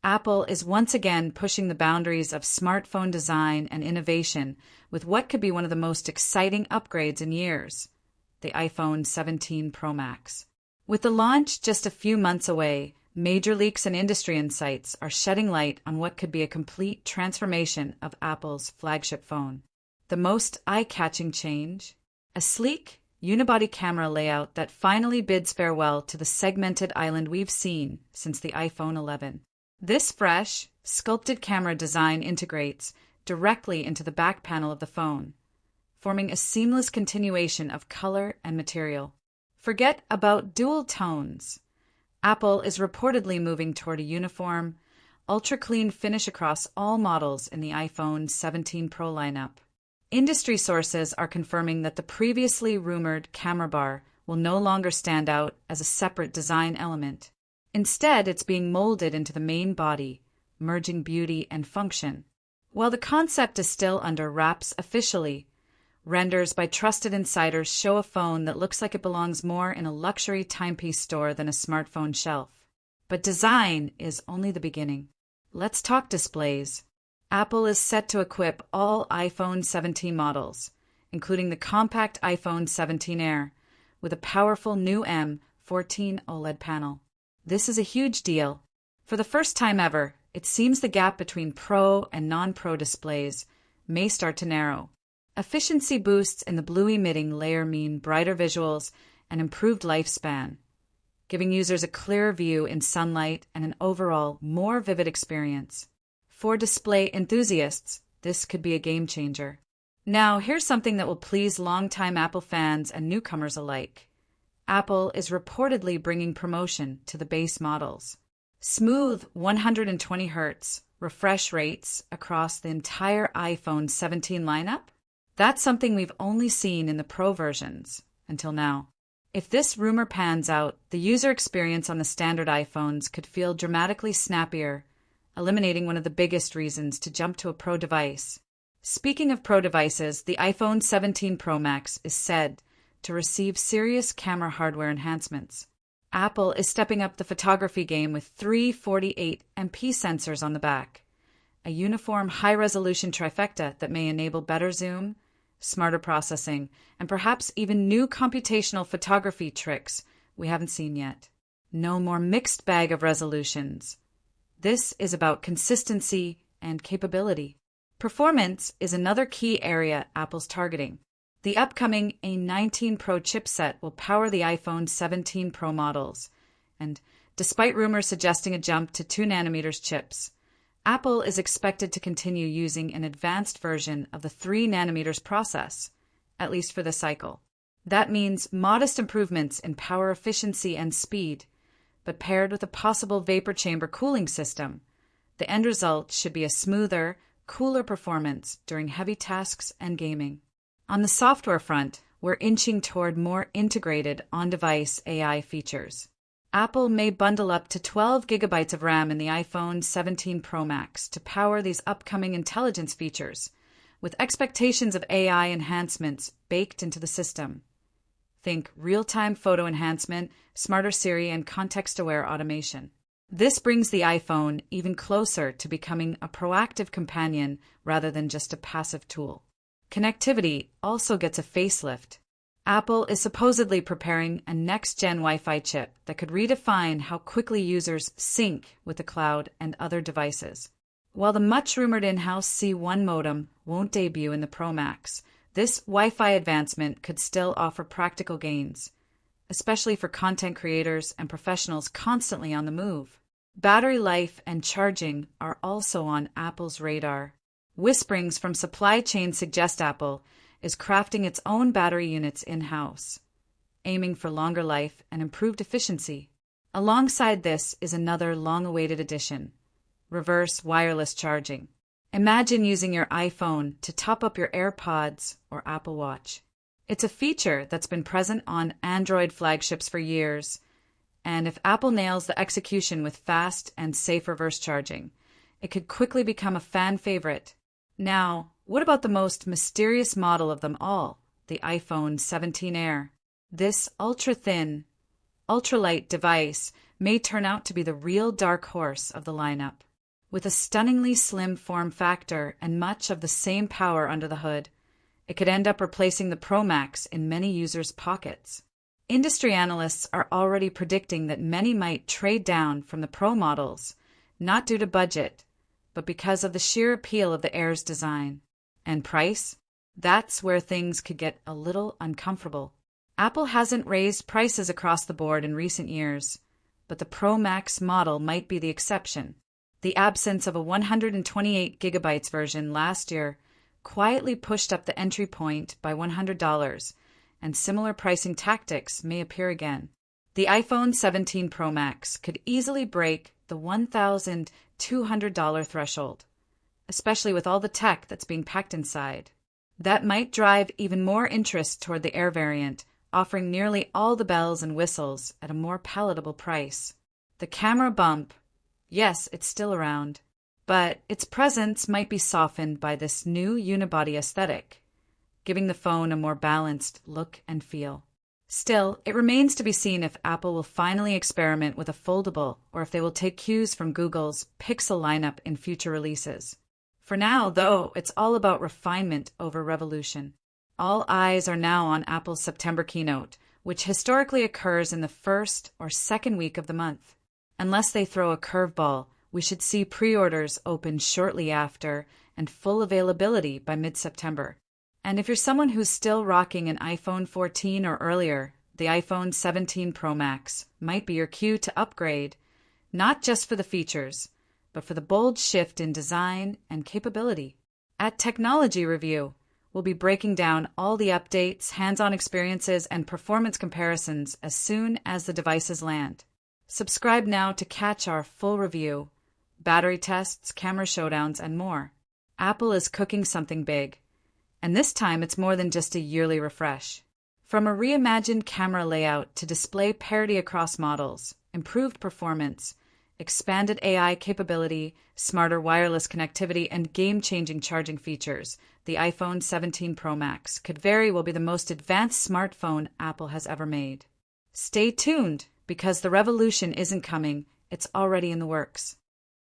Apple is once again pushing the boundaries of smartphone design and innovation with what could be one of the most exciting upgrades in years, the iPhone 17 Pro Max. With the launch just a few months away, major leaks and industry insights are shedding light on what could be a complete transformation of Apple's flagship phone. The most eye-catching change? A sleek, unibody camera layout that finally bids farewell to the segmented island we've seen since the iPhone 11. This fresh, sculpted camera design integrates directly into the back panel of the phone, forming a seamless continuation of color and material. Forget about dual tones. Apple is reportedly moving toward a uniform, ultra-clean finish across all models in the iPhone 17 Pro lineup. Industry sources are confirming that the previously rumored camera bar will no longer stand out as a separate design element. Instead, it's being molded into the main body, merging beauty and function. While the concept is still under wraps officially, renders by trusted insiders show a phone that looks like it belongs more in a luxury timepiece store than a smartphone shelf. But design is only the beginning. Let's talk displays. Apple is set to equip all iPhone 17 models, including the compact iPhone 17 Air, with a powerful new M14 OLED panel. This is a huge deal. For the first time ever, it seems the gap between Pro and non-Pro displays may start to narrow. Efficiency boosts in the blue-emitting layer mean brighter visuals and improved lifespan, giving users a clearer view in sunlight and an overall more vivid experience. For display enthusiasts, this could be a game changer. Now, here's something that will please longtime Apple fans and newcomers alike. Apple is reportedly bringing promotion to the base models. Smooth 120 Hz refresh rates across the entire iPhone 17 lineup? That's something we've only seen in the Pro versions until now. If this rumor pans out, the user experience on the standard iPhones could feel dramatically snappier, eliminating one of the biggest reasons to jump to a Pro device. Speaking of Pro devices, the iPhone 17 Pro Max is said to receive serious camera hardware enhancements. Apple is stepping up the photography game with 3 48MP sensors on the back, a uniform high-resolution trifecta that may enable better zoom, smarter processing, and perhaps even new computational photography tricks we haven't seen yet. No more mixed bag of resolutions. This is about consistency and capability. Performance is another key area Apple's targeting. The upcoming A19 Pro chipset will power the iPhone 17 Pro models, and despite rumors suggesting a jump to 2nm chips, Apple is expected to continue using an advanced version of the 3nm process, at least for this cycle. That means modest improvements in power efficiency and speed, but paired with a possible vapor chamber cooling system, the end result should be a smoother, cooler performance during heavy tasks and gaming. On the software front, we're inching toward more integrated on-device AI features. Apple may bundle up to 12 GB of RAM in the iPhone 17 Pro Max to power these upcoming intelligence features, with expectations of AI enhancements baked into the system. Think real-time photo enhancement, smarter Siri, and context-aware automation. This brings the iPhone even closer to becoming a proactive companion rather than just a passive tool. Connectivity also gets a facelift. Apple is supposedly preparing a next-gen Wi-Fi chip that could redefine how quickly users sync with the cloud and other devices. While the much-rumored in-house C1 modem won't debut in the Pro Max, this Wi-Fi advancement could still offer practical gains, especially for content creators and professionals constantly on the move. Battery life and charging are also on Apple's radar. Whisperings from supply chain suggest Apple is crafting its own battery units in-house, aiming for longer life and improved efficiency. Alongside this is another long-awaited addition: reverse wireless charging. Imagine using your iPhone to top up your AirPods or Apple Watch. It's a feature that's been present on Android flagships for years, and if Apple nails the execution with fast and safe reverse charging, it could quickly become a fan favorite. Now, what about the most mysterious model of them all, the iPhone 17 Air? This ultra-thin, ultralight device may turn out to be the real dark horse of the lineup. With a stunningly slim form factor and much of the same power under the hood, it could end up replacing the Pro Max in many users' pockets. Industry analysts are already predicting that many might trade down from the Pro models, not due to budget, but because of the sheer appeal of the Air's design. And price? That's where things could get a little uncomfortable. Apple hasn't raised prices across the board in recent years, but the Pro Max model might be the exception. The absence of a 128 gigabytes version last year quietly pushed up the entry point by $100, and similar pricing tactics may appear again. The iPhone 17 Pro Max could easily break the $1,200 threshold, especially with all the tech that's being packed inside. That might drive even more interest toward the Air variant, offering nearly all the bells and whistles at a more palatable price. The camera bump, yes, it's still around, but its presence might be softened by this new unibody aesthetic, giving the phone a more balanced look and feel. Still, it remains to be seen if Apple will finally experiment with a foldable or if they will take cues from Google's Pixel lineup in future releases. For now, though, it's all about refinement over revolution. All eyes are now on Apple's September keynote, which historically occurs in the first or second week of the month. Unless they throw a curveball, we should see pre-orders open shortly after and full availability by mid-September. And if you're someone who's still rocking an iPhone 14 or earlier, the iPhone 17 Pro Max might be your cue to upgrade, not just for the features, but for the bold shift in design and capability. At Technology Review, we'll be breaking down all the updates, hands-on experiences, and performance comparisons as soon as the devices land. Subscribe now to catch our full review, battery tests, camera showdowns, and more. Apple is cooking something big, and this time it's more than just a yearly refresh. From a reimagined camera layout to display parity across models, improved performance, expanded AI capability, smarter wireless connectivity, and game-changing charging features, the iPhone 17 Pro Max could very well be the most advanced smartphone Apple has ever made. Stay tuned, because the revolution isn't coming, it's already in the works.